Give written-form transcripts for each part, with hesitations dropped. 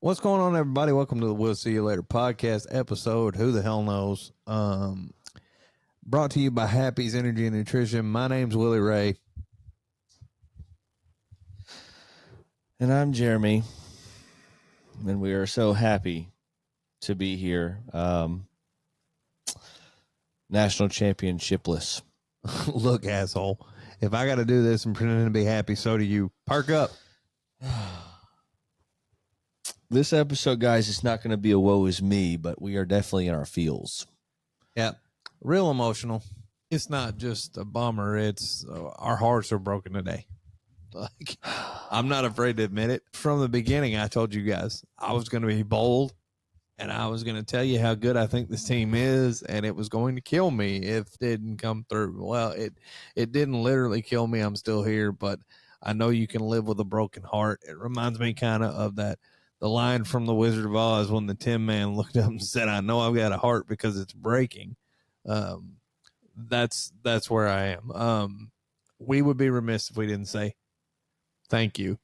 What's going on, everybody? Welcome to the We'll See You Later podcast episode. Who the hell knows? Brought to you by Happy's Energy and Nutrition. My name's Willie Ray. And I'm Jeremy. And we are so happy to be here. National championshipless. Look, asshole. If I got to do this and pretend to be happy, so do you. Park up. This episode, guys, it's not going to be a woe is me, but we are definitely in our feels. Yeah. Real emotional. It's not just a bummer. It's our hearts are broken today. Like, I'm not afraid to admit it. From the beginning, I told you guys I was going to be bold and I was going to tell you how good I think this team is, and it was going to kill me if it didn't come through. Well, it didn't literally kill me. I'm still here, but I know you can live with a broken heart. It reminds me kind of that. The line from The Wizard of Oz when the Tin Man looked up and said, "I know I've got a heart because it's breaking." That's where I am. We would be remiss if we didn't say thank you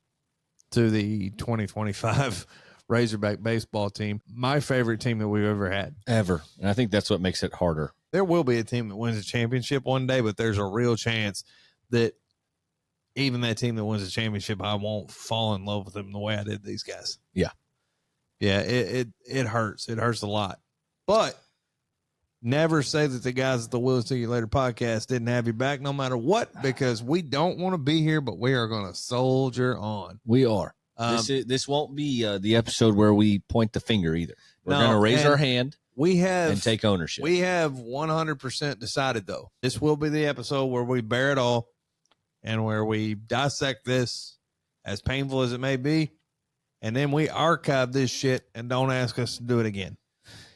to the 2025 Razorback baseball team. My favorite team that we've ever had. Ever. And I think that's what makes it harder. There will be a team that wins a championship one day, but there's a real chance that even that team that wins the championship, I won't fall in love with them the way I did these guys. Yeah. Yeah, it hurts. It hurts a lot. But never say that the guys at the We'll See You Later podcast didn't have your back no matter what, because we don't want to be here, but we are going to soldier on. We are. This won't be the episode where we point the finger either. We're going to raise our hand and take ownership. We have 100% decided, though. This will be the episode where we bear it all and where we dissect this, as painful as it may be, and then we archive this shit and don't ask us to do it again.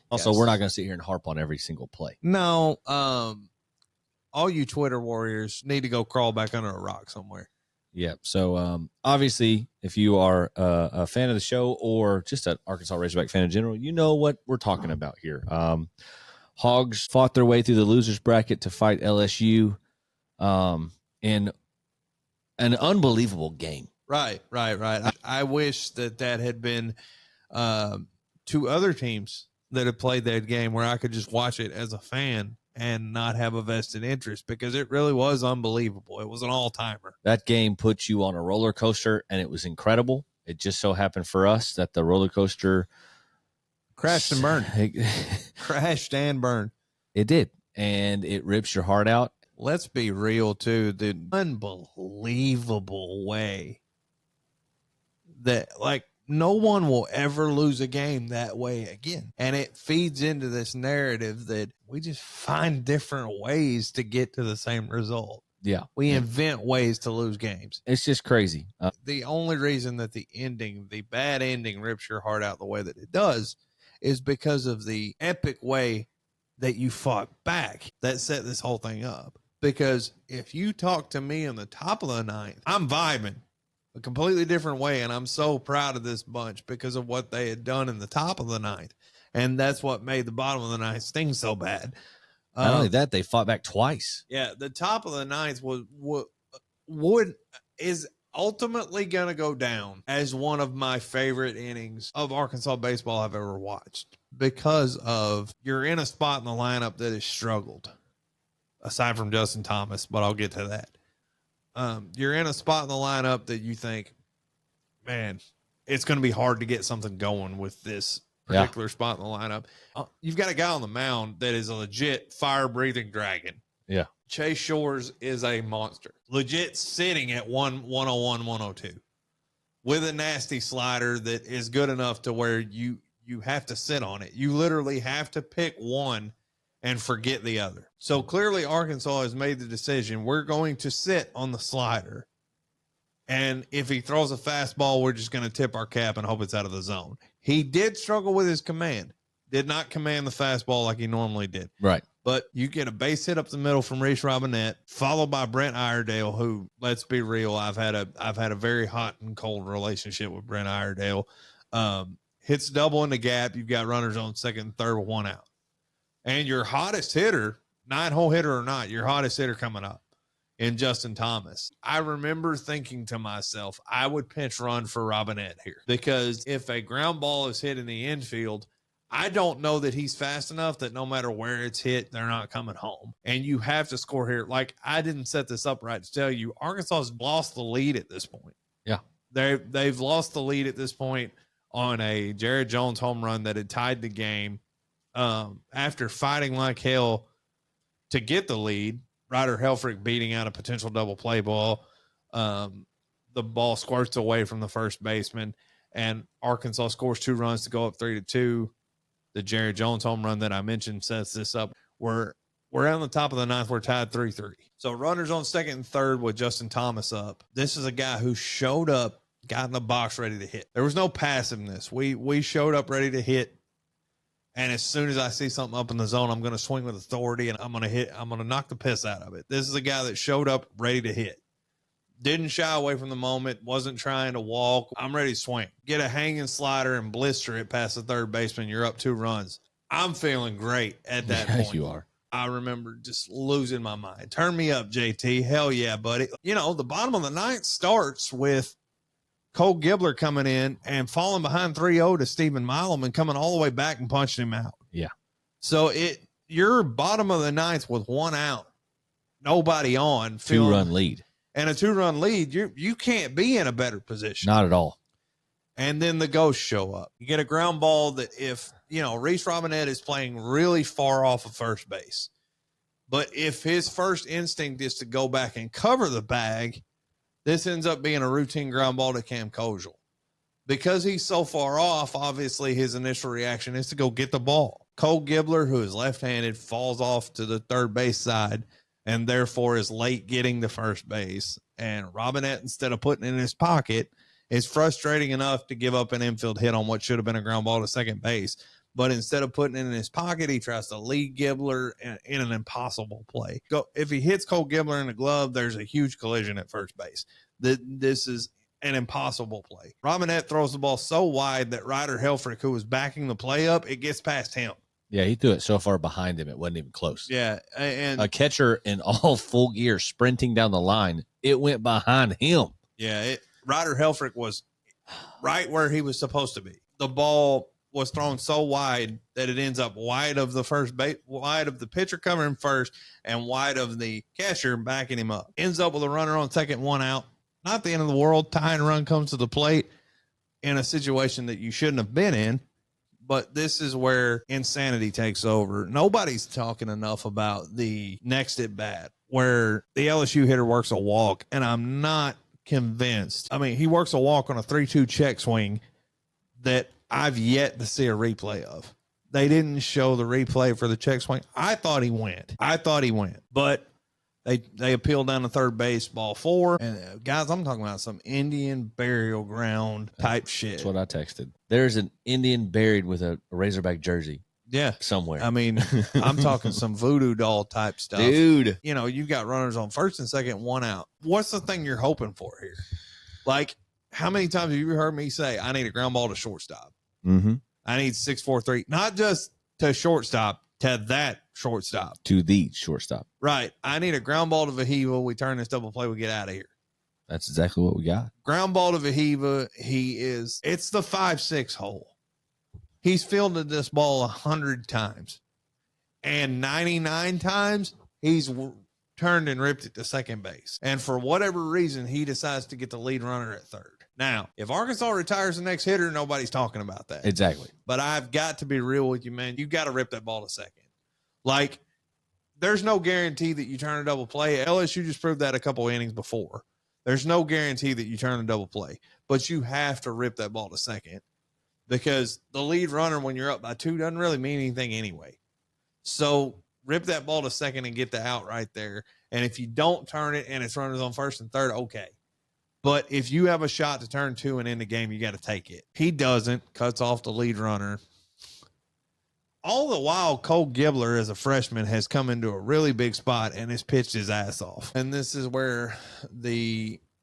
Also, We're not going to sit here and harp on every single play. No. All you Twitter warriors need to go crawl back under a rock somewhere. Yeah. So, obviously, if you are a fan of the show or just an Arkansas Razorback fan in general, you know what we're talking about here. Hogs fought their way through the losers bracket to fight LSU in an unbelievable game. Right. I wish that had been two other teams that had played that game where I could just watch it as a fan and not have a vested interest, because it really was unbelievable. It was an all-timer. That game put you on a roller coaster, and it was incredible. It just so happened for us that the roller coaster crashed and burned. Crashed and burned. It did, and it rips your heart out. Let's be real, too. The unbelievable way that, like, no one will ever lose a game that way again. And it feeds into this narrative that we just find different ways to get to the same result. Yeah. We invent ways to lose games. It's just crazy. The only reason that the bad ending rips your heart out the way that it does is because of the epic way that you fought back that set this whole thing up. Because if you talk to me in the top of the ninth, I'm vibing a completely different way, and I'm so proud of this bunch because of what they had done in the top of the ninth, and that's what made the bottom of the ninth sting so bad. Not only that, they fought back twice. Yeah, the top of the ninth is ultimately going to go down as one of my favorite innings of Arkansas baseball I've ever watched, because of you're in a spot in the lineup that has struggled, aside from Justin Thomas, but I'll get to that. You're in a spot in the lineup that you think, man, it's going to be hard to get something going with this particular spot in the lineup. You've got a guy on the mound that is a legit fire-breathing dragon. Yeah. Chase Shores is a monster. Legit sitting at 101, 102 with a nasty slider that is good enough to where you have to sit on it. You literally have to pick one and forget the other. So clearly Arkansas has made the decision, we're going to sit on the slider. And if he throws a fastball, we're just going to tip our cap and hope it's out of the zone. He did struggle with his command. Did not command the fastball like he normally did. Right. But you get a base hit up the middle from Reese Robinette, followed by Brent Iredale, who, let's be real, I've had a very hot and cold relationship with Brent Iredale. Hits double in the gap. You've got runners on second and third with one out. And your hottest hitter, 9-hole hitter or not, your hottest hitter coming up in Justin Thomas. I remember thinking to myself, I would pinch run for Robinette here, because if a ground ball is hit in the infield, I don't know that he's fast enough that no matter where it's hit, they're not coming home. And you have to score here. Like, I didn't set this up right to tell you, Arkansas has lost the lead at this point. Yeah. They've lost the lead at this point on a Jared Jones home run that had tied the game. After fighting like hell to get the lead, Ryder Helfrich beating out a potential double play ball. The ball squirts away from the first baseman, and Arkansas scores 2 runs to go up 3-2. The Jared Jones home run that I mentioned sets this up. We're on the top of the 9th. We're tied 3-3. So runners on second and third with Justin Thomas up. This is a guy who showed up, got in the box ready to hit. There was no passiveness. We showed up ready to hit. And as soon as I see something up in the zone, I'm going to swing with authority and I'm going to hit. I'm going to knock the piss out of it. This is a guy that showed up ready to hit. Didn't shy away from the moment. Wasn't trying to walk. I'm ready to swing. Get a hanging slider and blister it past the third baseman. You're up 2 runs. I'm feeling great at that point. You are. I remember just losing my mind. Turn me up, JT. Hell yeah, buddy. You know, the bottom of the 9th starts with Cole Gibbler coming in and falling behind 3-0 to Stephen Milam and coming all the way back and punching him out. Yeah. So you're bottom of the 9th with 1 out, nobody on, 2-run lead. And a 2-run lead, you can't be in a better position. Not at all. And then the ghosts show up. You get a ground ball that if, Reese Robinette is playing really far off of first base, but if his first instinct is to go back and cover the bag, this ends up being a routine ground ball to Cam Kojal. Because he's so far off, obviously his initial reaction is to go get the ball. Cole Gibbler, who is left-handed, falls off to the third base side and therefore is late getting to first base. And Robinette, instead of putting it in his pocket, is frustrating enough to give up an infield hit on what should have been a ground ball to second base. But instead of putting it in his pocket, he tries to lead Gibbler in an impossible play. If he hits Cole Gibbler in the glove, there's a huge collision at first base. This is an impossible play. Robinette throws the ball so wide that Ryder Helfrich, who was backing the play up, it gets past him. Yeah, he threw it so far behind him, it wasn't even close. Yeah, and a catcher in all full gear sprinting down the line, it went behind him. Yeah, Ryder Helfrich was right where he was supposed to be. The ball was thrown so wide that it ends up wide of the first base, wide of the pitcher coming in first, and wide of the catcher backing him up. Ends up with a runner on second, 1 out. Not the end of the world. Tying run comes to the plate in a situation that you shouldn't have been in. But this is where insanity takes over. Nobody's talking enough about the next at bat where the LSU hitter works a walk, and I'm not convinced. I mean, he works a walk on a 3-2 check swing that I've yet to see a replay of. They didn't show the replay for the check swing. I thought he went. But they appealed down to third base, ball 4. And guys, I'm talking about some Indian burial ground type shit. That's what I texted. There's an Indian buried with a Razorback jersey. Yeah. Somewhere. I mean, I'm talking some voodoo doll type stuff. Dude. You've got runners on first and second, 1 out. What's the thing you're hoping for here? Like, how many times have you heard me say, I need a ground ball to shortstop? Mm-hmm. I need 6-4-3, not just to shortstop, to that shortstop. To the shortstop. Right. I need a ground ball to Vahiva. We turn this double play. We get out of here. That's exactly what we got. Ground ball to Vahiva. It's the 5-6 hole. He's fielded this ball 100 times. And 99 times, he's turned and ripped it to second base. And for whatever reason, he decides to get the lead runner at third. Now, if Arkansas retires the next hitter, nobody's talking about that. Exactly. But I've got to be real with you, man. You got to rip that ball to second. Like, there's no guarantee that you turn a double play. LSU just proved that a couple innings before. There's no guarantee that you turn a double play. But you have to rip that ball to second because the lead runner, when you're up by 2, doesn't really mean anything anyway. So rip that ball to second and get the out right there. And if you don't turn it and it's runners on first and third, okay. But if you have a shot to turn 2 and end the game, you got to take it. He doesn't, cuts off the lead runner. All the while, Cole Gibbler, as a freshman, has come into a really big spot and has pitched his ass off. And this is where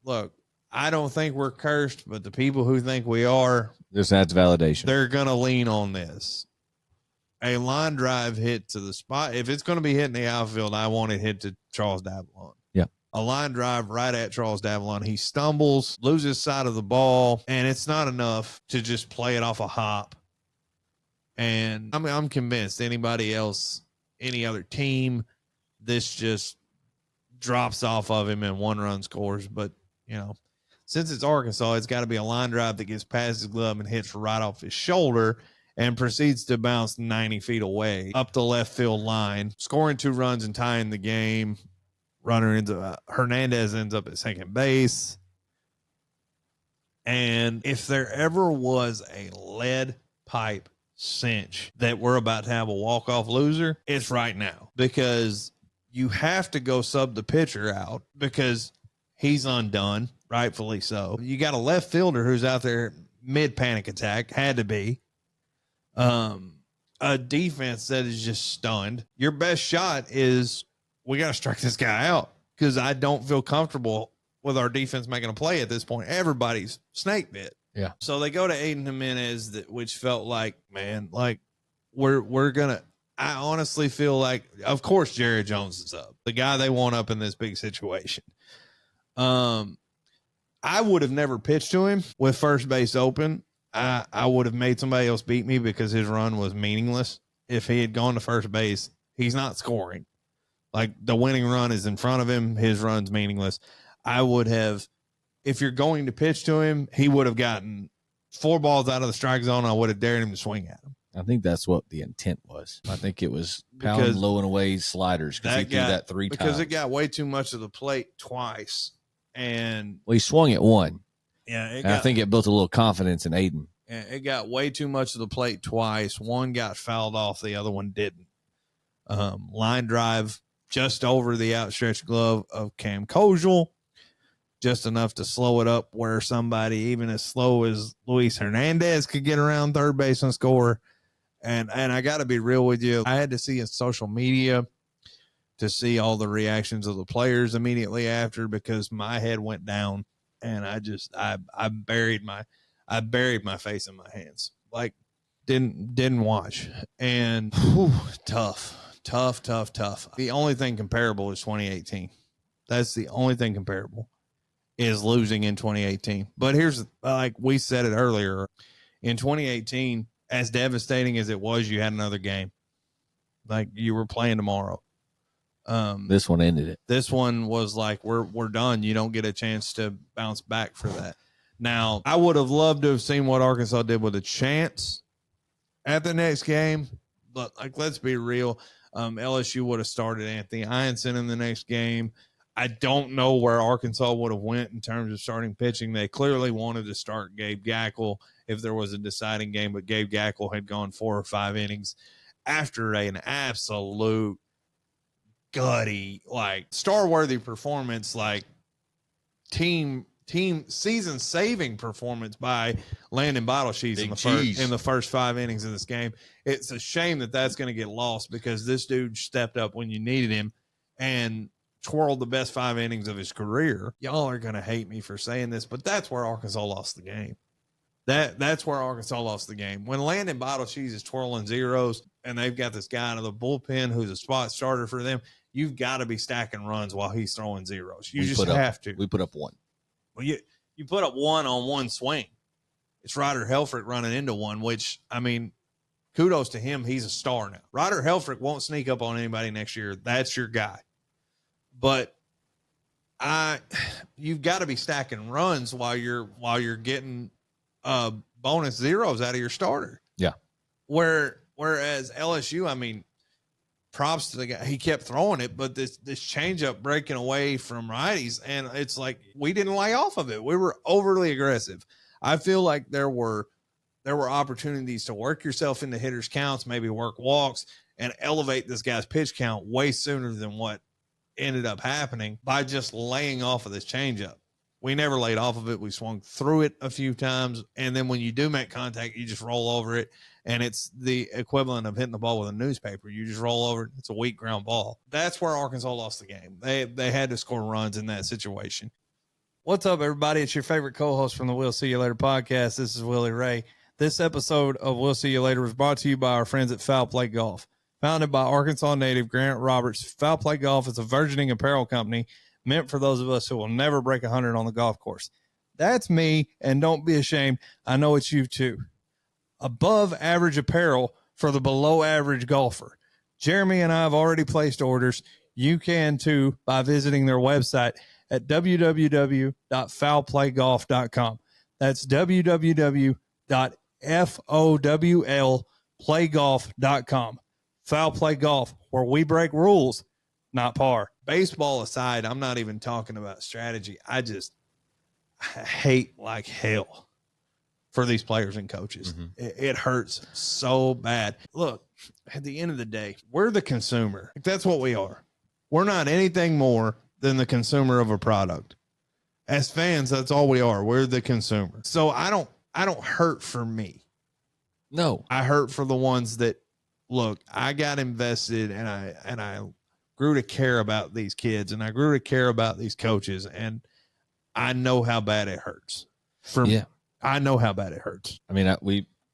look, I don't think we're cursed, but the people who think we are, this adds validation. They're going to lean on this. A line drive hit to the spot. If it's going to be hit in the outfield, I want it hit to Charles Davalon. Yeah. a line drive right at Charles Davalon. He stumbles, loses sight of the ball, and it's not enough to just play it off a hop. And I'm convinced anybody else, any other team, this just drops off of him and 1-run scores. But, since it's Arkansas, it's got to be a line drive that gets past his glove and hits right off his shoulder and proceeds to bounce 90 feet away up the left field line, scoring 2 runs and tying the game. Hernandez ends up at second base. And if there ever was a lead pipe cinch that we're about to have a walk-off loser, it's right now, because you have to go sub the pitcher out because he's undone, rightfully so. You got a left fielder who's out there mid-panic attack, had to be. A defense that is just stunned. Your best shot is we got to strike this guy out, because I don't feel comfortable with our defense making a play at this point. Everybody's snake bit. Yeah. So they go to Aiden Jimenez, which felt like, man, like we're gonna. I honestly feel like, of course, Jared Jones is up, the guy they want up in this big situation. I would have never pitched to him with first base open. I would have made somebody else beat me because his run was meaningless. If he had gone to first base, he's not scoring. Like, the winning run is in front of him. His run's meaningless. I would have, if you're going to pitch to him, he would have gotten 4 balls out of the strike zone. I would have dared him to swing at him. I think that's what the intent was. I think it was pound low and away sliders, because he threw that 3 times. Because it got way too much of the plate twice. And he swung at one. Yeah, I think it built a little confidence in Aiden. It got way too much of the plate twice. One got fouled off, the other one didn't. Line drive just over the outstretched glove of Cam Kojal, just enough to slow it up where somebody even as slow as Luis Hernandez could get around third base and score. And I got to be real with you. I had to see in social media to see all the reactions of the players immediately after, because my head went down, and I buried my face in my hands. Like, didn't watch. And tough. The only thing comparable is 2018. That's the only thing comparable, is losing in 2018. But here's, like we said it earlier, in 2018, as devastating as it was, you had another game. Like, you were playing tomorrow. This one ended it. This one was like, we're done. You don't get a chance to bounce back for that. Now, I would have loved to have seen what Arkansas did with a chance at the next game, but, like, let's be real. LSU would have started Anthony Ianson in the next game. I don't know where Arkansas would have went in terms of starting pitching. They clearly wanted to start Gabe Gackle if there was a deciding game, but Gabe Gackle had gone 4 or 5 innings after an absolute gutty, like, star-worthy performance, like team season-saving performance by Landon Bottleshees in the first 5 innings of this game. It's a shame that that's going to get lost, because this dude stepped up when you needed him and twirled the best 5 innings of his career. Y'all are going to hate me for saying this, but that's where Arkansas lost the game. That's where Arkansas lost the game. When Landon Bottleshees is twirling zeros and they've got this guy out of the bullpen who's a spot starter for them, you've got to be stacking runs while he's throwing zeros. You just have to. We put up 1. Well, you put up 1 on 1 swing. It's Ryder Helfrich running into one, which, I mean, kudos to him. He's a star now. Ryder Helfrich won't sneak up on anybody next year. That's your guy. But you've got to be stacking runs while you're getting bonus zeros out of your starter. Yeah. Whereas LSU, I mean, props to the guy. He kept throwing it, but this changeup breaking away from righties, and it's like we didn't lay off of it. We were overly aggressive. I feel like there were opportunities to work yourself into hitters' counts, maybe work walks, and elevate this guy's pitch count way sooner than what ended up happening by just laying off of this changeup. We never laid off of it. We swung through it a few times, and then when you do make contact, you just roll over it, and it's the equivalent of hitting the ball with a newspaper. You just roll over it. It's a weak ground ball. That's where Arkansas lost the game. They had to score runs in that situation. What's up, everybody? It's your favorite co-host from the We'll See You Later podcast. This is Willie Ray. This episode of We'll See You Later was brought to you by our friends at Foul Play Golf. Founded by Arkansas native Grant Roberts, Foul Play Golf is a burgeoning apparel company meant for those of us who will never break 100 on the golf course. That's me, and don't be ashamed. I know it's you too. Above average apparel for the below average golfer. Jeremy and I have already placed orders. You can too by visiting their website at www.foulplaygolf.com. That's www.foulplaygolf.com. Foul Play Golf, where we break rules, not par. Baseball aside, I'm not even talking about strategy. I hate like hell for these players and coaches. Mm-hmm. It hurts so bad. Look, at the end of the day, we're the consumer. That's what we are. We're not anything more than the consumer of a product. As fans, that's all we are. We're the consumer. So I don't hurt for me. No, I hurt for the ones that, look, I got invested and I grew to care about these kids and I grew to care about these coaches, and I know how bad it hurts. I know how bad it hurts. I mean,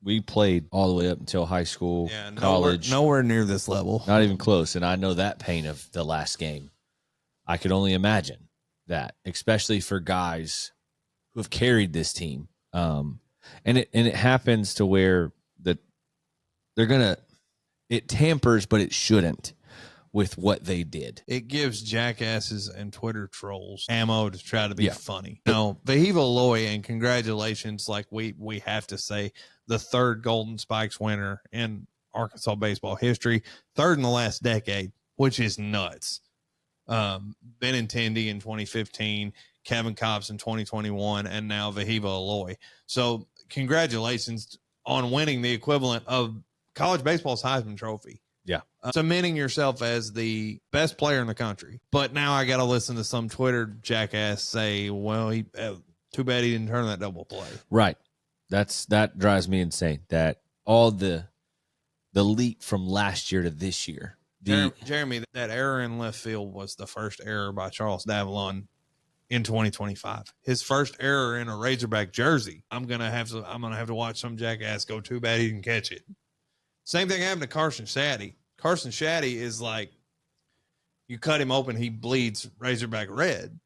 we played all the way up until high school, college. Nowhere near this level. Not even close. And I know that pain of the last game. I could only imagine that, especially for guys who have carried this team. And it happens to where it tampers, but it shouldn't, with what they did. It gives jackasses and Twitter trolls ammo to try to be funny. No, Vahiva Loy, and congratulations, like we have to say, the third Golden Spikes winner in Arkansas baseball history, third in the last decade, which is nuts. Benintendi in 2015, Kevin Kopps in 2021, and now Vahiva Loy. So congratulations on winning the equivalent of college baseball's Heisman Trophy. Yeah. Cementing yourself as the best player in the country. But now I got to listen to some Twitter jackass say, well, too bad he didn't turn that double play. Right. That drives me insane, that all the leap from last year to this year. Jeremy, that error in left field was the first error by Charles Davalon in 2025. His first error in a Razorback jersey. I'm gonna have to watch some jackass go, too bad he didn't catch it. Same thing happened to Carson Shaddy. Carson Shaddy is like, you cut him open, he bleeds Razorback red.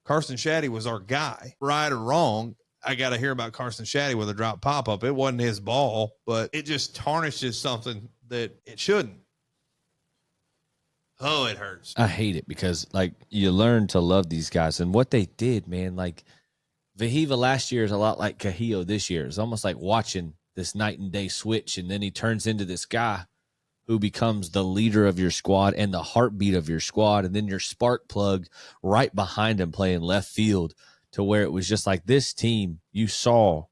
Carson Shaddy was our guy. Right or wrong, I got to hear about Carson Shaddy with a drop pop-up. It wasn't his ball, but it just tarnishes something that it shouldn't. Oh, it hurts. I hate it because, like, you learn to love these guys. And what they did, man, like, Vahiva last year is a lot like Cahillo this year. It's almost like watching this night and day switch, and then he turns into this guy who becomes the leader of your squad and the heartbeat of your squad, and then your spark plug right behind him playing left field, to where it was just like this team, you saw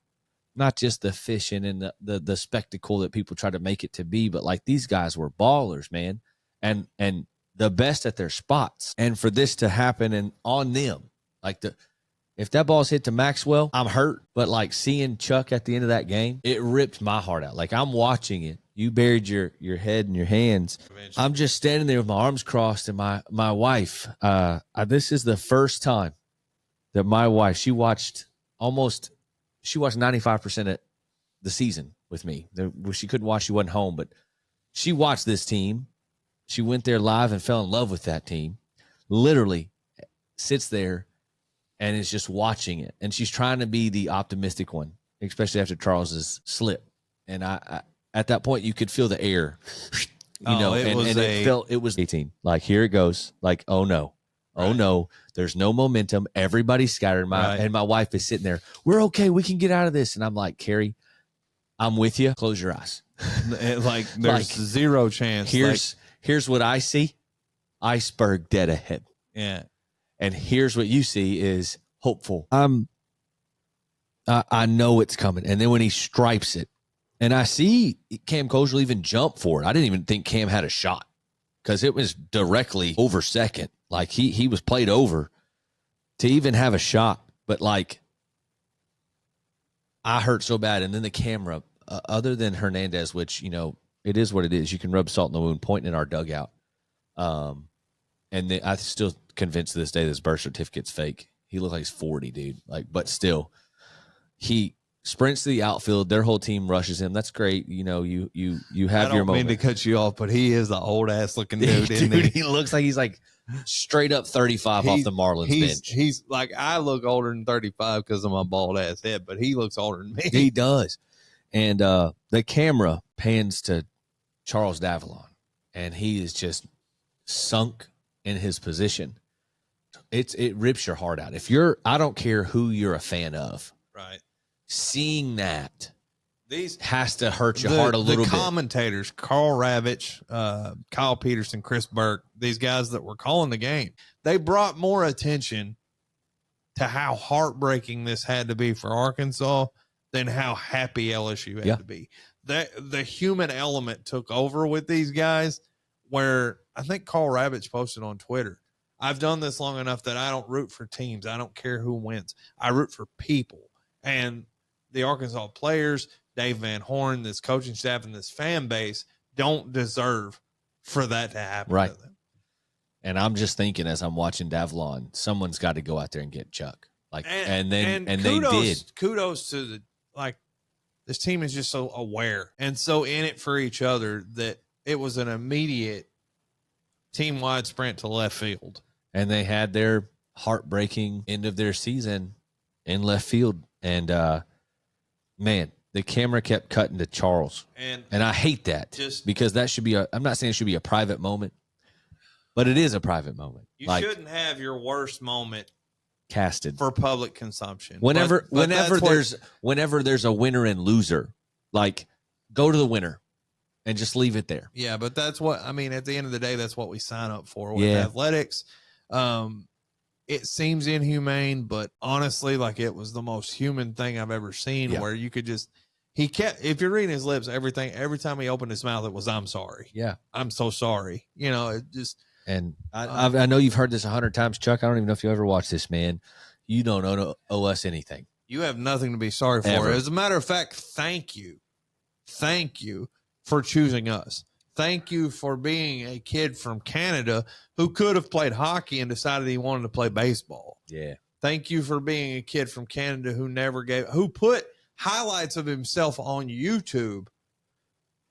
not just the fishing and the spectacle that people try to make it to be, but like these guys were ballers, man, and the best at their spots. And for this to happen and on them, like if that ball's hit to Maxwell, I'm hurt. But like seeing Chuck at the end of that game, it ripped my heart out. Like I'm watching it. You buried your head in your hands. I'm just standing there with my arms crossed, and my wife, this is the first time that my wife, she watched 95% of the season with me. She couldn't watch, she wasn't home, but she watched this team. She went there live and fell in love with that team. Literally sits there and is just watching it. And she's trying to be the optimistic one, especially after Charles's slip. And I at that point, you could feel the air, it was 18. Like, here it goes. Like, oh no. Oh no, there's no momentum. Everybody's scattered. And my wife is sitting there. We're okay. We can get out of this. And I'm like, Carrie, I'm with you. Close your eyes. Like there's zero chance. Here's what I see. Iceberg dead ahead. Yeah. And here's what you see is hopeful. I know it's coming. And then when he stripes it, and I see Cam Kosel even jump for it. I didn't even think Cam had a shot because it was directly over second. Like he was played over to even have a shot. But like, I hurt so bad. And then the camera, other than Hernandez, which, it is what it is. You can rub salt in the wound, pointing at our dugout. And I'm still convinced to this day this birth certificate's fake. He looked like he's 40, dude. Like, but still, sprints to the outfield. Their whole team rushes him. That's great. You know, you I have don't your moment. mean to cut you off, but he is an old ass looking dude, isn't he? He looks like he's like straight up 35 off the Marlins bench. He's like, I look older than 35 because of my bald ass head, but he looks older than me. He does. And the camera pans to Charles Davalon, and he is just sunk in his position. It rips your heart out. I don't care who you're a fan of, Right. seeing that These has to hurt your heart a little the bit. commentators, Carl Ravitch, Kyle Peterson, Chris Burke, these guys that were calling the game, they brought more attention to how heartbreaking this had to be for Arkansas than how happy LSU had to be. The human element took over with these guys, where I think Carl Ravitch posted on Twitter, I've done this long enough that I don't root for teams. I don't care who wins. I root for people. And the Arkansas players, Dave Van Horn, this coaching staff, and this fan base don't deserve for that to happen Right. to them. And I'm just thinking as I'm watching Davalon, someone's got to go out there and get Chuck. Like, and they did. Kudos to this team is just so aware and so in it for each other that it was an immediate team-wide sprint to left field. And they had their heartbreaking end of their season in left field. And man, the camera kept cutting to Charles. And I hate that, because that should be I'm not saying it should be a private moment, but it is a private moment. You shouldn't have your worst moment casted for public consumption. Whenever there's a winner and loser, like, go to the winner and just leave it there. Yeah, but that's what I mean. At the end of the day, that's what we sign up for with athletics. It seems inhumane, but honestly, like, it was the most human thing I've ever seen. Where you could just, if you're reading his lips, every time he opened his mouth, it was, I'm sorry. Yeah, I'm so sorry. You know, it just. And I know you've heard this 100 times, Chuck. I don't even know if you ever watched this, man. You don't owe us anything. You have nothing to be sorry for. Ever. As a matter of fact, thank you. Thank you for choosing us. Thank you for being a kid from Canada who could have played hockey and decided he wanted to play baseball. Yeah. Thank you for being a kid from Canada who put highlights of himself on YouTube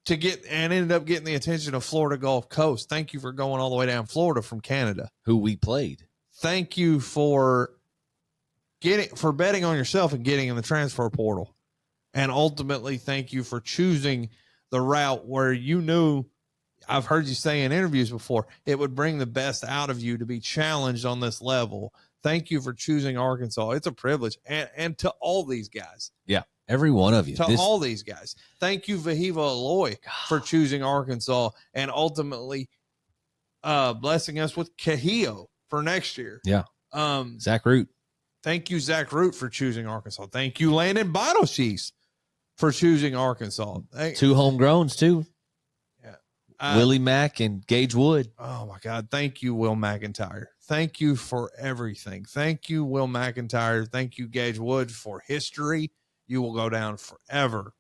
and ended up getting the attention of Florida Gulf Coast. Thank you for going all the way down Florida from Canada. Who we played. Thank you for betting on yourself and getting in the transfer portal. And ultimately, thank you for choosing the route where you knew, I've heard you say in interviews before, it would bring the best out of you to be challenged on this level. Thank you for choosing Arkansas. It's a privilege. And to all these guys. Yeah. Every one of you. All these guys. Thank you, Vahiva Aloy, for choosing Arkansas and ultimately blessing us with Cahillo for next year. Yeah. Zach Root. Thank you, Zach Root, for choosing Arkansas. Thank you, Landon Bonoshis, for choosing Arkansas. Two homegrowns, too. Yeah. Willie Mack and Gage Wood. Oh, my God. Thank you, Will McIntyre. Thank you for everything. Thank you, Will McIntyre. Thank you, Gage Wood, for history. You will go down forever.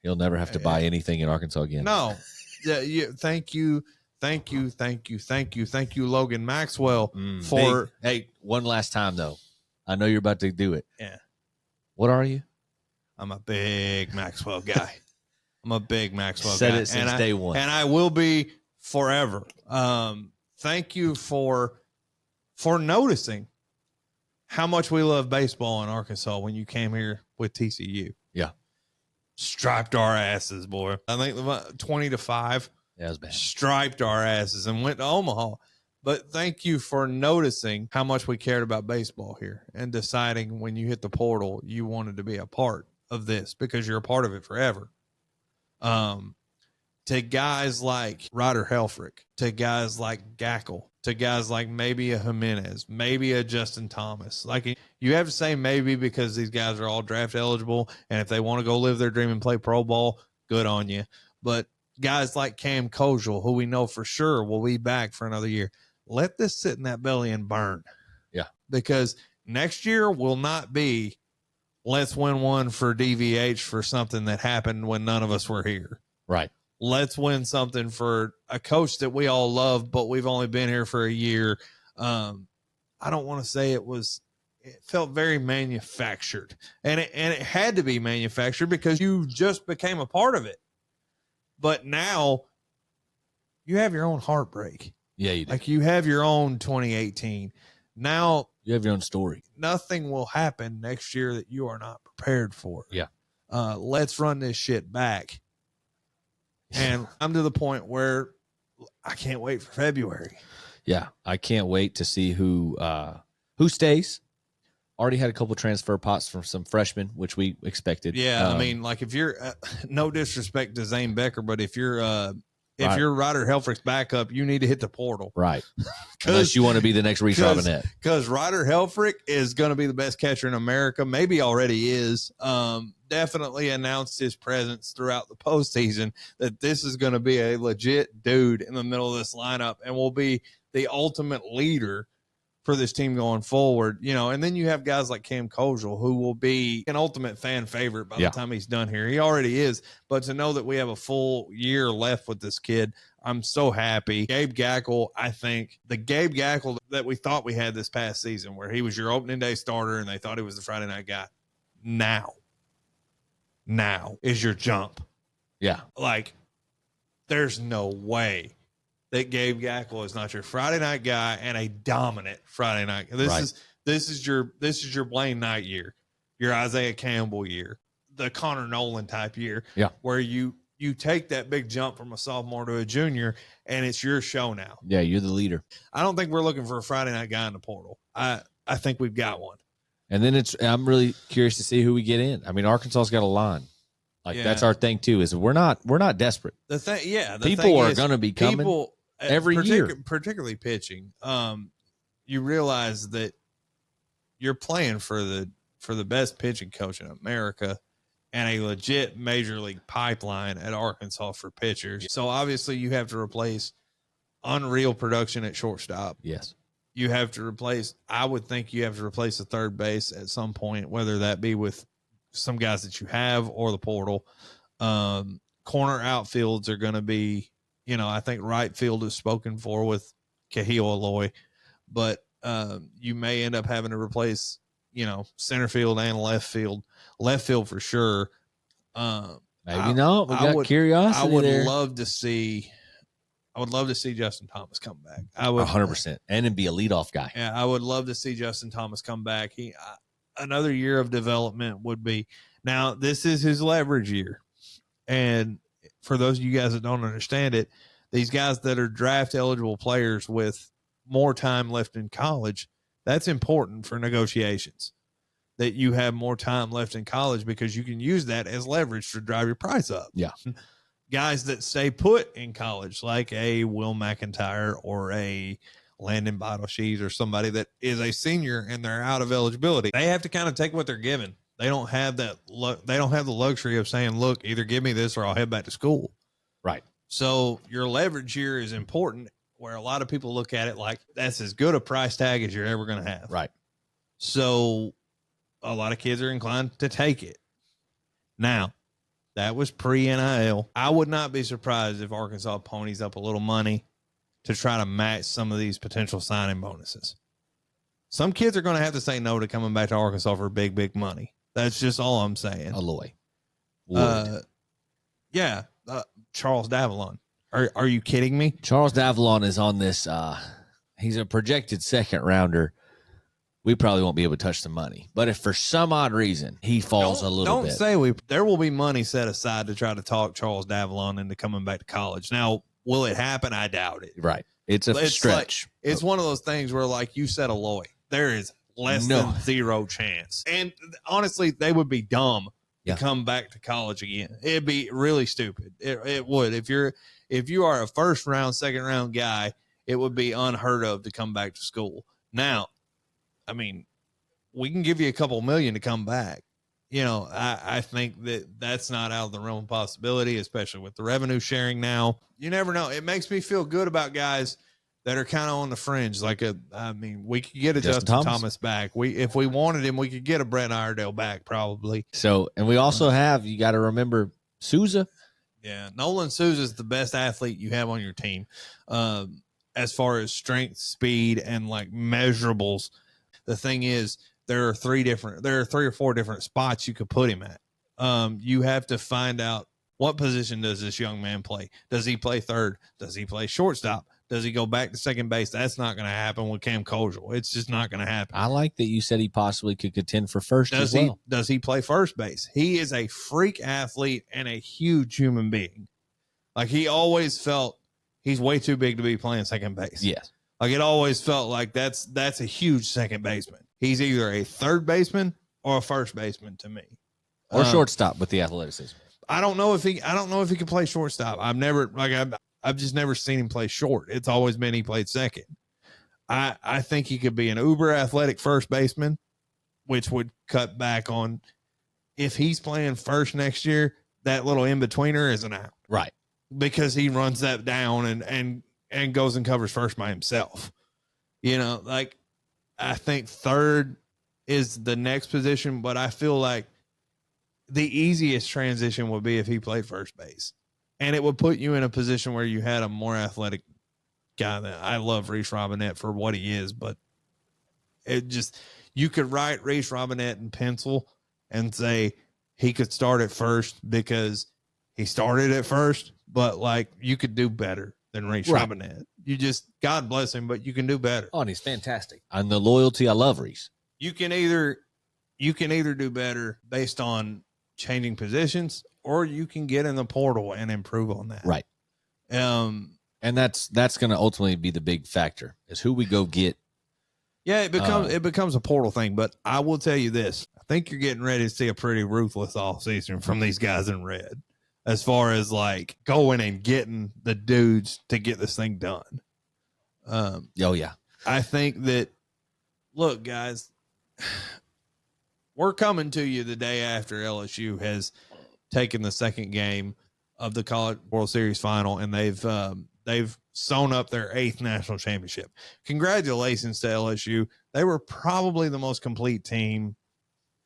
You'll never have to buy anything in Arkansas again. No. Thank you. Thank you, Logan Maxwell, for. Hey, one last time, though. I know you're about to do it. Yeah. What are you? I'm a big Maxwell guy. Said it since day one. And I will be forever. Thank you for noticing how much we love baseball in Arkansas when you came here with TCU. Yeah. Striped our asses, boy. I think 20-5. Yeah, it was bad. Striped our asses and went to Omaha. But thank you for noticing how much we cared about baseball here and deciding when you hit the portal, you wanted to be a part of this because you're a part of it forever. To guys like Ryder Helfrich, to guys like Gackle, to guys like maybe a Jimenez, maybe a Justin Thomas. Like, you have to say maybe because these guys are all draft eligible, and if they want to go live their dream and play pro ball, good on you. But guys like Cam Kojal, who we know for sure will be back for another year, let this sit in that belly and burn. Yeah. Because next year will not be let's win one for DVH for something that happened when none of us were here. Right. Let's win something for a coach that we all love, but we've only been here for a year. I don't want to say it was it felt very manufactured, and it had to be manufactured because you just became a part of it. But now you have your own heartbreak. Yeah, you do. Like you have your own 2018. Now You have your own story. nothing will happen next year that you are not prepared for. Yeah. Let's run this shit back. And I'm to the point where I can't wait for February. Yeah, I can't wait to see who stays. Already had a couple transfer pots from some freshmen, which we expected. Yeah, I mean, like if you're no disrespect to Zane Becker, but if you're Ryder Helfrich's backup, you need to hit the portal. Right. Unless you want to be the next Reese Robinette. Because Ryder Helfrich is going to be the best catcher in America. Maybe already is. Definitely announced his presence throughout the postseason that this is going to be a legit dude in the middle of this lineup and will be the ultimate leader for this team going forward. You know, and then you have guys like Cam Kojal, who will be an ultimate fan favorite by the time he's done here. He already is. But to know that we have a full year left with this kid, I'm so happy. Gabe Gackle, I think the Gabe Gackle that we thought we had this past season, where he was your opening day starter and they thought he was the Friday night guy, now is your jump. Yeah. Like, there's no way that Gabe Gackle is not your Friday night guy and a dominant Friday night. This is your Blaine Knight year, your Isaiah Campbell year, the Connor Nolan type year. Yeah. Where you take that big jump from a sophomore to a junior and it's your show now. Yeah, you're the leader. I don't think we're looking for a Friday night guy in the portal. I think we've got one. And then I'm really curious to see who we get in. I mean, Arkansas's got a line. That's our thing too, is we're not desperate. The thing, people are going to be coming every year, particularly pitching. You realize that you're playing for the best pitching coach in America and a legit major league pipeline at Arkansas for pitchers. So obviously you have to replace unreal production at shortstop. Yes. You have to replace, I would think you have to replace the third base at some point, whether that be with some guys that you have or the portal. Corner outfields are going to be, I think right field is spoken for with Cahill Aloy, but you may end up having to replace, center field and left field for sure. Maybe not. We got curiosity. I would there. love to see Justin Thomas come back. I would 100% and be a leadoff guy. Yeah, I would love to see Justin Thomas come back. Another year of development would be. Now, this is his leverage year. And for those of you guys that don't understand it, these guys that are draft eligible players with more time left in college, that's important for negotiations, that you have more time left in college because you can use that as leverage to drive your price up. Yeah. Guys that stay put in college, like a Will McIntyre or a Landon Bottleshees or somebody that is a senior and they're out of eligibility, they have to kind of take what they're given. They don't have that. They don't have the luxury of saying, look, either give me this or I'll head back to school. Right. So your leverage here is important, where a lot of people look at it like that's as good a price tag as you're ever going to have. Right. So a lot of kids are inclined to take it. Now, that was pre-NIL. I would not be surprised if Arkansas ponies up a little money to try to match some of these potential signing bonuses. Some kids are going to have to say no to coming back to Arkansas for big, big money. That's just all I'm saying. Aloy. Charles Davalon. Are you kidding me? Charles Davalon is on this. He's a projected second rounder. We probably won't be able to touch the money. But if for some odd reason he falls a little bit. Don't say there will be money set aside to try to talk Charles Davalon into coming back to college. Now, will it happen? I doubt it. Right. It's a stretch. It's one of those things where, like you said, Aloy, there is less than zero chance. And honestly, they would be dumb to come back to college again. It'd be really stupid. It would. If you are a first round, second round guy, it would be unheard of to come back to school. Now, I mean, we can give you a couple million to come back. I think that's not out of the realm of possibility, especially with the revenue sharing now. You never know. It makes me feel good about guys that are kind of on the fringe. We could get a Justin Thomas back. If we wanted him, we could get a Brett Iredale back probably. So, and we also have, you got to remember, Souza. Yeah, Nolan Souza is the best athlete you have on your team. As far as strength, speed, and like measurables. The thing is, there are three or four different spots you could put him at. You have to find out, what position does this young man play? Does he play third? Does he play shortstop? Does he go back to second base? That's not going to happen with Cam Kojal. It's just not going to happen. I like that you said he possibly could contend for first as well. Does he play first base? He is a freak athlete and a huge human being. Like, he always felt he's way too big to be playing second base. Yes. Like, it always felt like that's a huge second baseman. He's either a third baseman or a first baseman to me. Or shortstop with the athleticism. I don't know if he can play shortstop. I've just never seen him play short. It's always been he played second. I think he could be an uber athletic first baseman, which would cut back on, if he's playing first next year, that little in-betweener isn't out. Right. Because he runs that down and goes and covers first by himself. You know, like, I think third is the next position, but I feel like the easiest transition would be if he played first base. And it would put you in a position where you had a more athletic guy. That I love Reese Robinette for what he is, but you could write Reese Robinette in pencil and say he could start at first because he started at first, but like, you could do better than Reese Robinette. You just, God bless him, but you can do better. Oh, and he's fantastic. And the loyalty, I love Reese. You can either do better based on changing positions, or you can get in the portal and improve on that. Right. And that's going to ultimately be the big factor, is who we go get. Yeah, it becomes a portal thing, but I will tell you this. I think you're getting ready to see a pretty ruthless offseason from these guys in red, as far as like going and getting the dudes to get this thing done. Oh yeah. I think that, look, guys, we're coming to you the day after LSU has taken the second game of the College World Series final, and they've sewn up their 8th national championship. Congratulations to LSU. They were probably the most complete team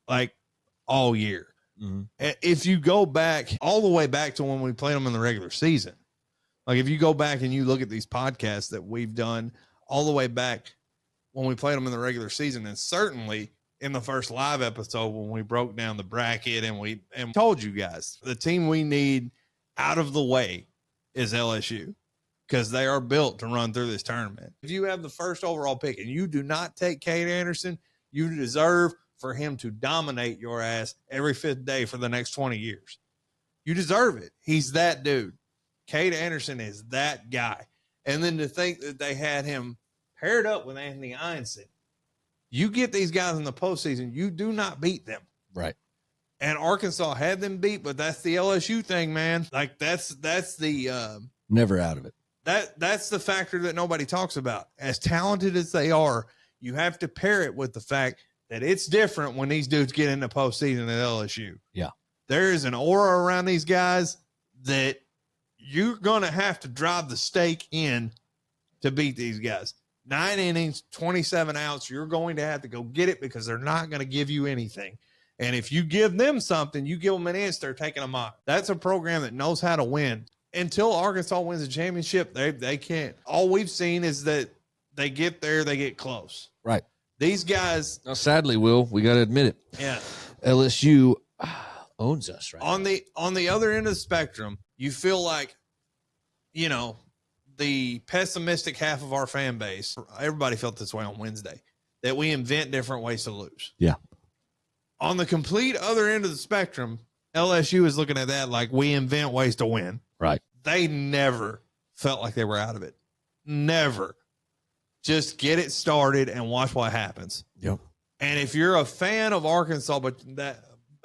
like all year. Mm-hmm. If you go back all the way back to when we played them in the regular season, like if you go back and you look at these podcasts that we've done all the way back when we played them in the regular season, and certainly in the first live episode when we broke down the bracket and told you guys the team we need out of the way is LSU, because they are built to run through this tournament. If you have the first overall pick and you do not take Cade Anderson, you deserve for him to dominate your ass every 5th day for the next 20 years. You deserve it. He's that dude. Cade Anderson is that guy. And then to think that they had him paired up with Anthony Einstein. You get these guys in the postseason, you do not beat them. Right. And Arkansas had them beat, but that's the LSU thing, man. Like that's the never out of it. That's the factor that nobody talks about. As talented as they are, you have to pair it with the fact that it's different when these dudes get into postseason at LSU. Yeah. There is an aura around these guys that you're going to have to drive the stake in to beat these guys. 9 innings, 27 outs. You're going to have to go get it, because they're not going to give you anything. And if you give them something, you give them an inch, they're taking them out. That's a program that knows how to win. Until Arkansas wins a championship, they can't. All we've seen is that they get there, they get close. Right. These guys. Now, sadly, Will, we got to admit it. Yeah. LSU owns us right on now. On the other end of the spectrum, you feel like, you know, the pessimistic half of our fan base, everybody felt this way on Wednesday, that we invent different ways to lose. Yeah. On the complete other end of the spectrum, LSU is looking at that like we invent ways to win. Right. They never felt like they were out of it. Never. Just get it started and watch what happens. Yep. And if you're a fan of Arkansas,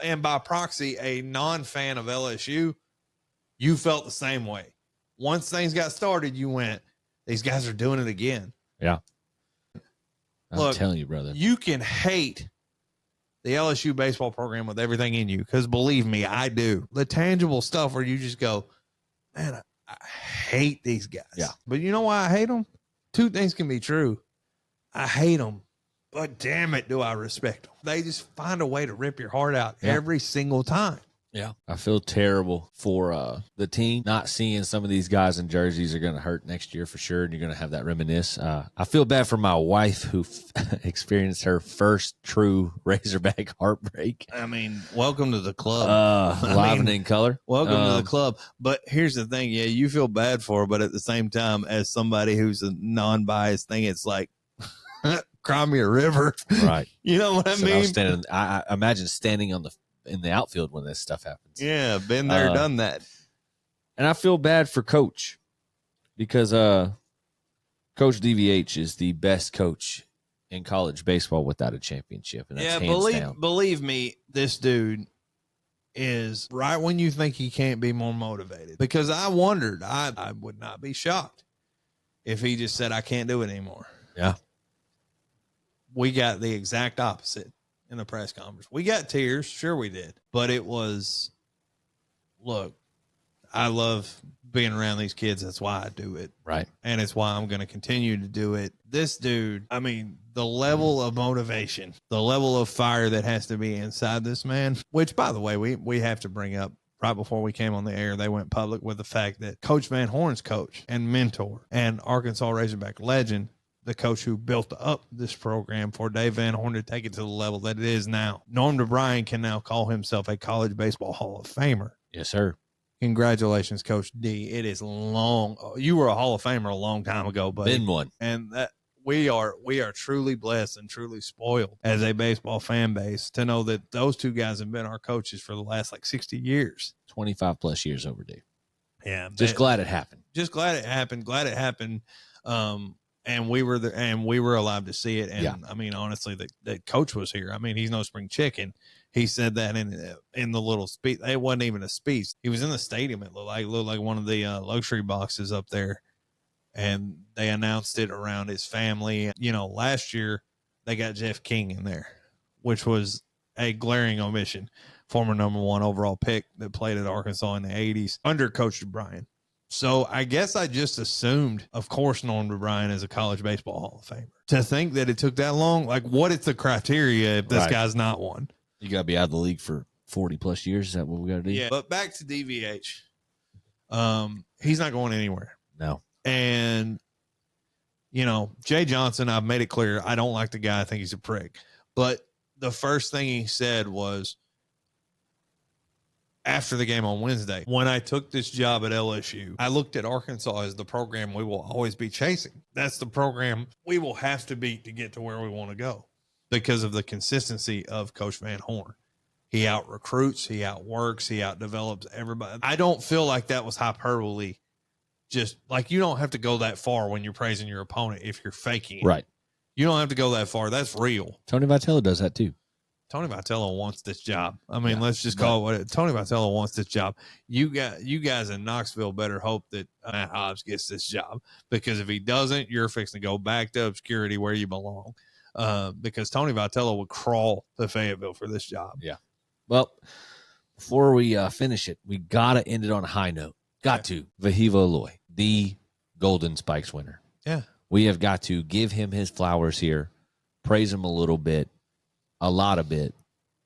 and by proxy, a non-fan of LSU, you felt the same way. Once things got started, you went, these guys are doing it again. Yeah. I'm telling you, brother. You can hate the LSU baseball program with everything in you, because believe me, I do. The tangible stuff where you just go, man, I hate these guys. Yeah. But you know why I hate them? 2 things can be true. I hate them, but damn it, do I respect them. They just find a way to rip your heart out every single time. Yeah. I feel terrible for the team. Not seeing some of these guys in jerseys are going to hurt next year for sure, and you're going to have that reminisce. I feel bad for my wife who experienced her first true Razorback heartbreak. I mean, welcome to the club. Livening color. Welcome to the club. But here's the thing. Yeah, you feel bad for her, but at the same time, as somebody who's a non-biased thing, it's like, cry me a river. Right. You know what I mean? I imagine standing in the outfield when this stuff happens. Yeah, been there, done that. And I feel bad for Coach because Coach DVH is the best coach in college baseball without a championship. And that's believe me, this dude is right when you think he can't be more motivated. Because I wondered, I would not be shocked if he just said, I can't do it anymore. Yeah. We got the exact opposite in the press conference. We got tears. Sure we did. But it was, look, I love being around these kids. That's why I do it. Right. And it's why I'm going to continue to do it. This dude, I mean, the level of motivation, the level of fire that has to be inside this man, which, by the way, we have to bring up. Right before we came on the air, they went public with the fact that Coach Van Horn's coach and mentor and Arkansas Razorback legend, the coach who built up this program for Dave Van Horn to take it to the level that it is now, Norm DeBryan can now call himself a college baseball Hall of Famer. Yes, sir. Congratulations, Coach D. It is long. You were a Hall of Famer a long time ago, buddy. Been one. And that we are truly blessed and truly spoiled as a baseball fan base to know that those two guys have been our coaches for the last 60 years. 25 plus years overdue. Yeah. Just glad it happened. Just glad it happened. Glad it happened. And we were there, and we were alive to see it. And yeah. I mean, honestly, that coach was here. I mean, he's no spring chicken. He said that in the little speech. It wasn't even a speech. He was in the stadium. It looked like one of the luxury boxes up there. And they announced it around his family. You know, last year they got Jeff King in there, which was a glaring omission. Former #1 overall pick that played at Arkansas in the 80s under Coach DeBryan. So I guess I just assumed, of course, Norm DeBryan is a college baseball Hall of Famer. To think that it took that long, what is the criteria if this guy's not one? You got to be out of the league for 40 plus years. Is that what we got to do? Yeah, but back to DVH. He's not going anywhere. No. And, you know, Jay Johnson, I've made it clear, I don't like the guy. I think he's a prick. But the first thing he said was, after the game on Wednesday, when I took this job at LSU, I looked at Arkansas as the program we will always be chasing. That's the program we will have to beat to get to where we want to go because of the consistency of Coach Van Horn. He out-recruits, he outworks, he out-develops everybody. I don't feel like that was hyperbole. Just like you don't have to go that far when you're praising your opponent if you're faking it. Right. You don't have to go that far. That's real. Tony Vitello does that too. Tony Vitello wants this job. I mean, let's just call it what it. Tony Vitello wants this job. You guys in Knoxville better hope that Matt Hobbs gets this job, because if he doesn't, you're fixing to go back to obscurity where you belong. Because Tony Vitello would crawl to Fayetteville for this job. Yeah. Well, before we finish it, we gotta end it on a high note. Got to. Vahiva Aloy, the Golden Spikes winner. Yeah. We have got to give him his flowers here, praise him a little bit. A lot of it.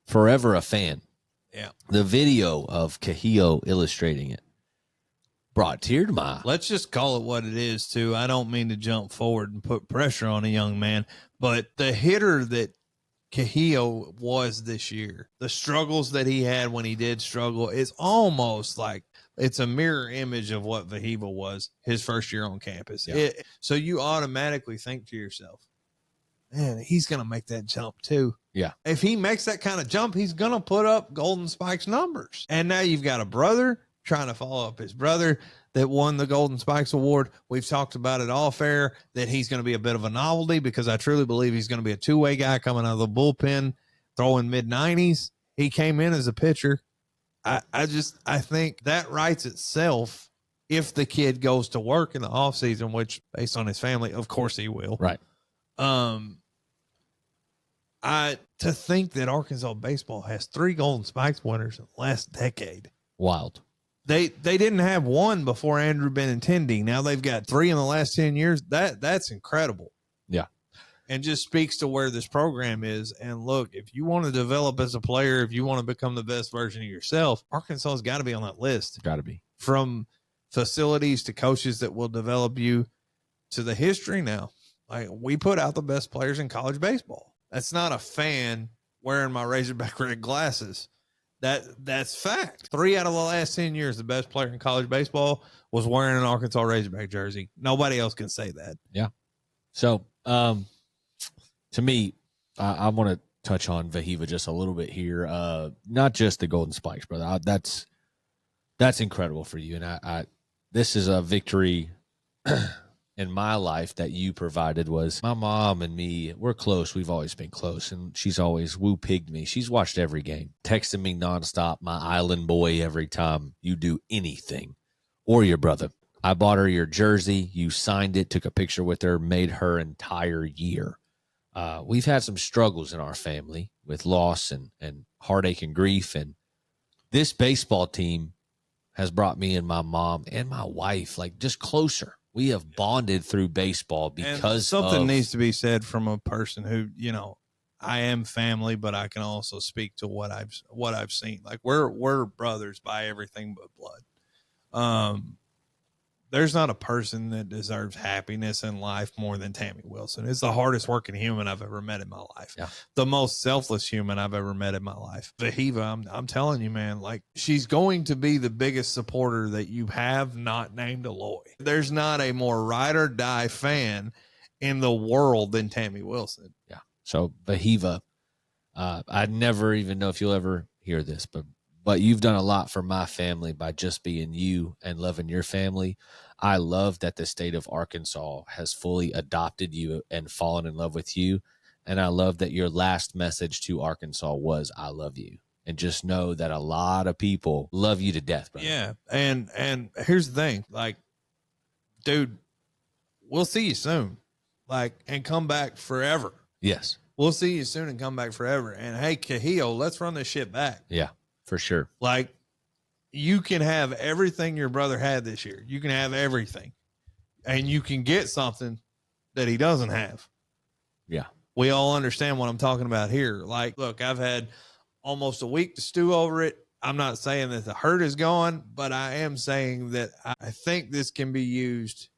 Forever a fan. Yeah. The video of Cahillo illustrating it brought a tear to my eye. Let's just call it what it is, too. I don't mean to jump forward and put pressure on a young man, but the hitter that Cahillo was this year, the struggles that he had when he did struggle, is almost like it's a mirror image of what Vahiva was his first year on campus. Yeah. So you automatically think to yourself, man, he's going to make that jump too. Yeah. If he makes that kind of jump, he's going to put up Golden Spikes numbers. And now you've got a brother trying to follow up his brother that won the Golden Spikes Award. We've talked about it off air that he's going to be a bit of a novelty, because I truly believe he's going to be a two-way guy coming out of the bullpen, throwing mid-90s. He came in as a pitcher. I think that writes itself if the kid goes to work in the offseason, which based on his family, of course he will. Right. To think that Arkansas baseball has 3 Golden Spikes winners in the last decade. Wild. They didn't have one before Andrew Benintendi. Now they've got 3 in the last 10 years. That's incredible. Yeah. and just speaks to where this program is. And look, if you want to develop as a player, if you want to become the best version of yourself, Arkansas has got to be on that list. Got to be. From facilities to coaches that will develop you to the history now. Like, we put out the best players in college baseball. That's not a fan wearing my Razorback red glasses. That's fact. 3 out of the last 10 years, the best player in college baseball was wearing an Arkansas Razorback jersey. Nobody else can say that. Yeah. So, to me, I want to touch on Vahiva just a little bit here. Not just the Golden Spikes, brother. That's incredible for you. And this is a victory in my life that you provided. Was my mom and me, we're close. We've always been close. And she's always woo-pigged me. She's watched every game, texting me nonstop, my island boy, every time you do anything, or your brother. I bought her your jersey. You signed it, took a picture with her, made her entire year. We've had some struggles in our family with loss and heartache and grief. And this baseball team has brought me and my mom and my wife like just closer. We have bonded through baseball because and something needs to be said from a person who, I am family, but I can also speak to what I've seen. Like, we're brothers by everything but blood. There's not a person that deserves happiness in life more than Tammy Wilson. It's the hardest working human I've ever met in my life. Yeah. The most selfless human I've ever met in my life. Vahiva, I'm telling you, man, like, she's going to be the biggest supporter that you have not named Aloy. There's not a more ride or die fan in the world than Tammy Wilson. Yeah. So Vahiva, I never even know if you'll ever hear this, but you've done a lot for my family by just being you and loving your family. I love that the state of Arkansas has fully adopted you and fallen in love with you. And I love that your last message to Arkansas was, I love you. And just know that a lot of people love you to death, brother. Yeah. And here's the thing, like, dude, we'll see you soon. Like, and come back forever. Yes. We'll see you soon and come back forever. And hey, Cahillo, let's run this shit back. Yeah. For sure. Like, you can have everything your brother had this year. You can have everything. And you can get something that he doesn't have. Yeah. We all understand what I'm talking about here. Like, look, I've had almost a week to stew over it. I'm not saying that the hurt is gone, but I am saying that I think this can be used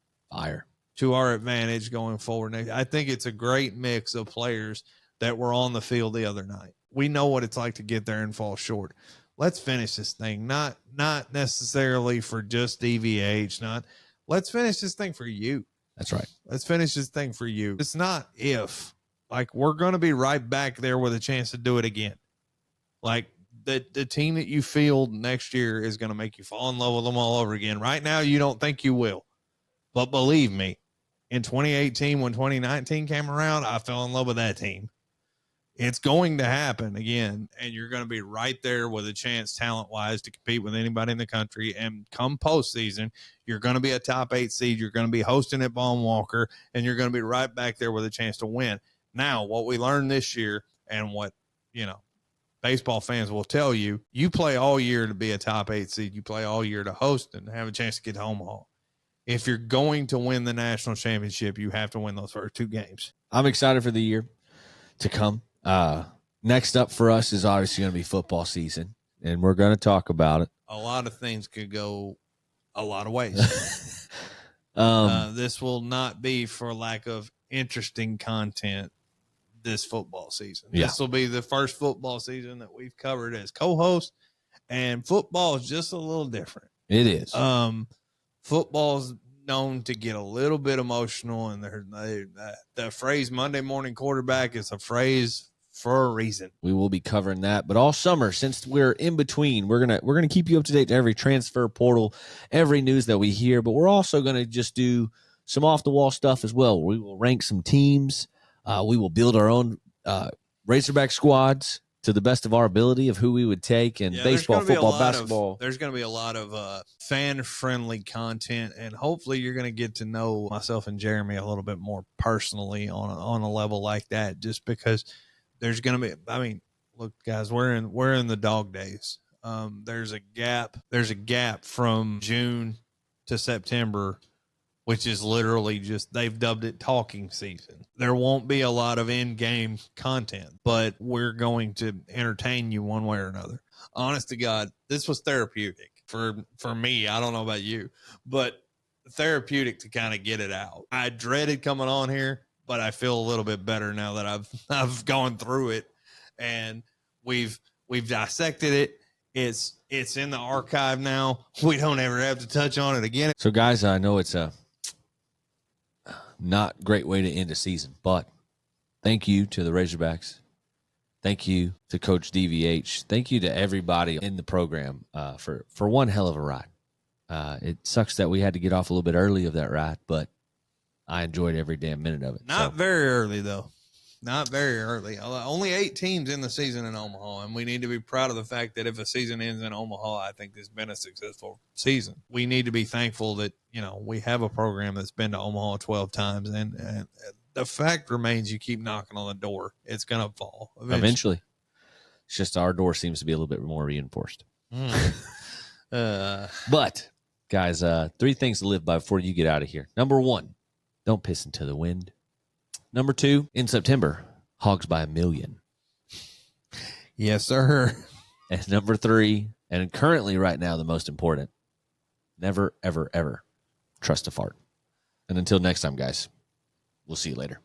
to our advantage going forward. I think it's a great mix of players that were on the field the other night. We know what it's like to get there and fall short. Let's finish this thing. Not necessarily for just DVH. Let's finish this thing for you. That's right. Let's finish this thing for you. It's not if. Like, we're going to be right back there with a chance to do it again. Like, the team that you field next year is going to make you fall in love with them all over again. Right now, you don't think you will. But believe me, in 2018, when 2019 came around, I fell in love with that team. It's going to happen again, and you're going to be right there with a chance talent-wise to compete with anybody in the country. And come postseason, you're going to be a top 8 seed. You're going to be hosting at Baum Walker, and you're going to be right back there with a chance to win. Now, what we learned this year and what, baseball fans will tell you, you play all year to be a top 8 seed. You play all year to host and have a chance to get to Omaha. If you're going to win the national championship, you have to win those first 2 games. I'm excited for the year to come. Next up for us is obviously going to be football season, and we're going to talk about it. A lot of things could go a lot of ways. This will not be for lack of interesting content this football season. Yeah. This will be the first football season that we've covered as co-host, and football is just a little different. It is. Football's known to get a little bit emotional, and the phrase Monday morning quarterback is a phrase for a reason. We will be covering that, but all summer, since we're in between, we're gonna keep you up to date to every transfer portal, every news that we hear, but we're also gonna just do some off the wall stuff as well. We will rank some teams. We will build our own Razorback squads to the best of our ability of who we would take in baseball, football, basketball. There's going to be a lot of fan-friendly content, and hopefully you're going to get to know myself and Jeremy a little bit more personally on a level like that, just because there's going to be, look, guys, we're in the dog days. There's a gap from June to September which is literally just, they've dubbed it talking season. There won't be a lot of in-game content, but we're going to entertain you one way or another. Honest to God, this was therapeutic for me. I don't know about you, but therapeutic to kind of get it out. I dreaded coming on here, but I feel a little bit better now that I've gone through it, and we've dissected it. It's in the archive now. We don't ever have to touch on it again. So, guys, I know it's a not great way to end a season, but thank you to the Razorbacks. Thank you to Coach DVH. Thank you to everybody in the program for one hell of a ride. It sucks that we had to get off a little bit early of that ride, but I enjoyed every damn minute of it. Not very early, though. Not very early. Only 8 teams in the season in Omaha, and we need to be proud of the fact that if a season ends in Omaha, I think this has been a successful season. We need to be thankful that, we have a program that's been to Omaha 12 times, and the fact remains you keep knocking on the door. It's going to fall eventually. It's just our door seems to be a little bit more reinforced. But, guys, 3 things to live by before you get out of here. Number 1, don't piss into the wind. Number 2, in September, hogs by 1 million. Yes, sir. And number 3, and currently right now the most important, never, ever, ever trust a fart. And until next time, guys, we'll see you later.